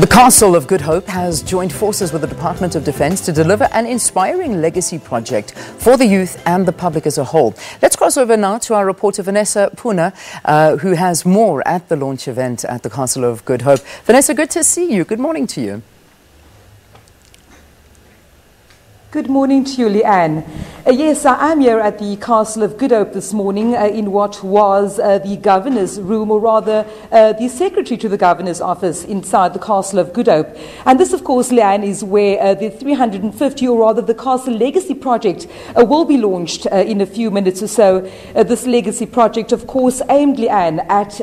Castle of Good Hope has joined forces with the Department of Defence to deliver an inspiring legacy project for the youth and the public as a whole. Let's cross over now to our reporter Vanessa Poonah, who has more at the launch event at the Castle of Good Hope. Vanessa, good to see you. Good morning to you. Good morning to you, Leanne. Yes, I am here at the Castle of Good Hope this morning in what was the Governor's room, or rather the Secretary to the Governor's office inside the Castle of Good Hope. And this, of course, Leanne, is where the 350, or rather the Castle Legacy Project, will be launched in a few minutes or so. This legacy project, of course, aimed, Leanne, at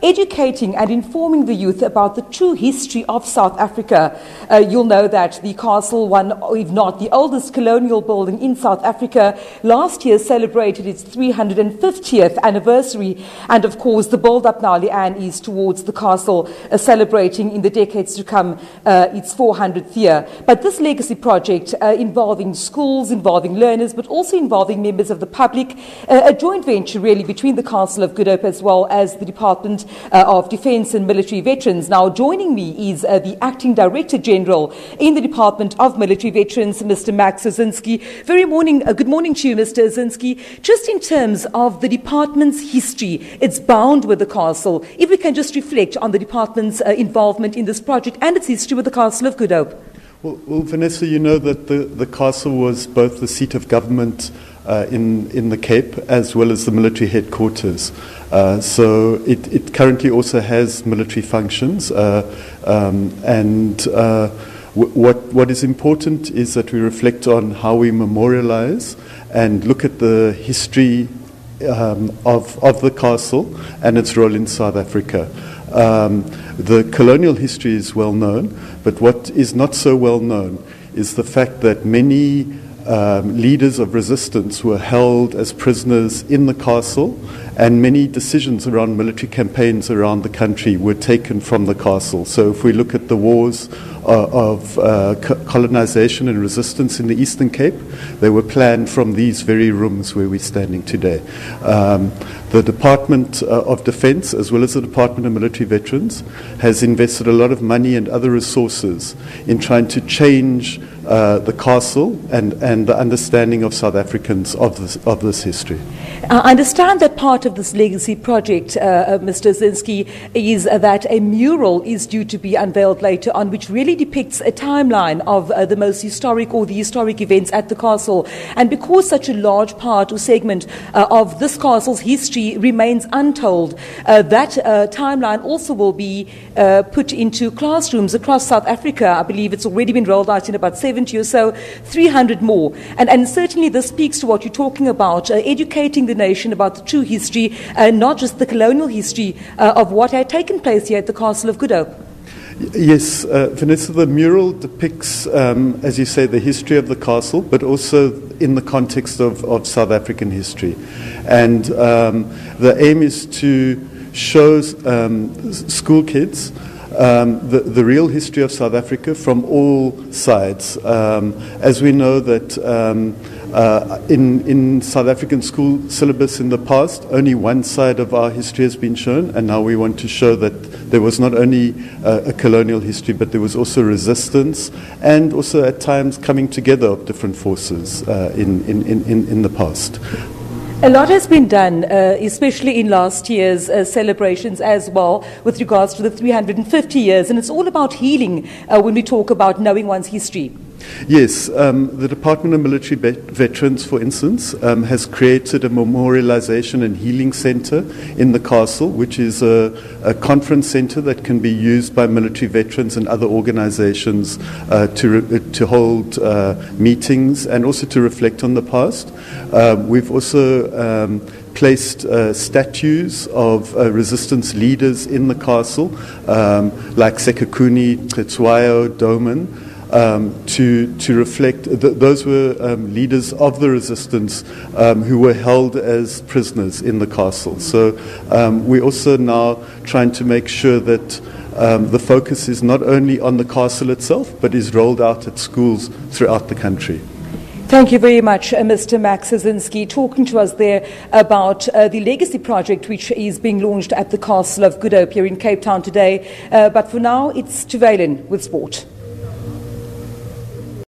educating and informing the youth about the true history of South Africa. You'll know that the castle, one, if not the oldest colonial building in South Africa, last year celebrated its 350th anniversary. And of course, the build-up now, Leanne, is towards the castle celebrating in the decades to come its 400th year. But this legacy project involving schools, involving learners, but also involving members of the public, a joint venture really between the Castle of Good Hope as well as the Department of Defence and Military Veterans. Now, joining me is the Acting Director General in the Department of Military Veterans, Mr. Max Ozinski. Good morning to you, Mr. Ozinski. Just in terms of the department's history, it's bound with the castle. If we can just reflect on the department's involvement in this project and its history with the Castle of Good Hope. Well, Vanessa, you know that the castle was both the seat of government in the Cape as well as the military headquarters. So it currently also has military functions What is important is that we reflect on how we memorialize and look at the history of the castle and its role in South Africa. The colonial history is well known, but what is not so well known is the fact that many leaders of resistance were held as prisoners in the castle, and many decisions around military campaigns around the country were taken from the castle. So if we look at the wars of colonization and resistance in the Eastern Cape, they were planned from these very rooms where we're standing today. The Department of Defence, as well as the Department of Military Veterans, has invested a lot of money and other resources in trying to change the castle and the understanding of South Africans of this history. I understand that part of this legacy project, Mr. Ozinski, is that a mural is due to be unveiled later on, which really depicts a timeline of the most historic or the historic events at the castle. And because such a large part or segment of this castle's history remains untold, that timeline also will be put into classrooms across South Africa. I believe it's already been rolled out in about 70 or so, 300 more. And certainly this speaks to what you're talking about, educating the nation about the true history, not just the colonial history of what had taken place here at the Castle of Good Hope. Yes, Vanessa, the mural depicts, as you say, the history of the castle, but also in the context of South African history. And the aim is to show school kids the real history of South Africa from all sides. As we know that in South African school syllabus in the past, only one side of our history has been shown, and now we want to show that there was not only a colonial history, but there was also resistance and also at times coming together of different forces in the past. A lot has been done, especially in last year's celebrations as well, with regards to the 350 years, and it's all about healing when we talk about knowing one's history. Yes, the Department of Military Veterans, for instance, has created a memorialization and healing center in the castle, which is a conference center that can be used by military veterans and other organizations to hold meetings and also to reflect on the past. We've also placed statues of resistance leaders in the castle, like Sekhukhune, Cetshwayo, Doman, to reflect. Those were leaders of the resistance who were held as prisoners in the castle. So we're also now trying to make sure that the focus is not only on the castle itself, but is rolled out at schools throughout the country. Thank you very much, Mr. Max Hazinski, talking to us there about the legacy project which is being launched at the Castle of Good Hope here in Cape Town today. But for now, it's to Valen with sport.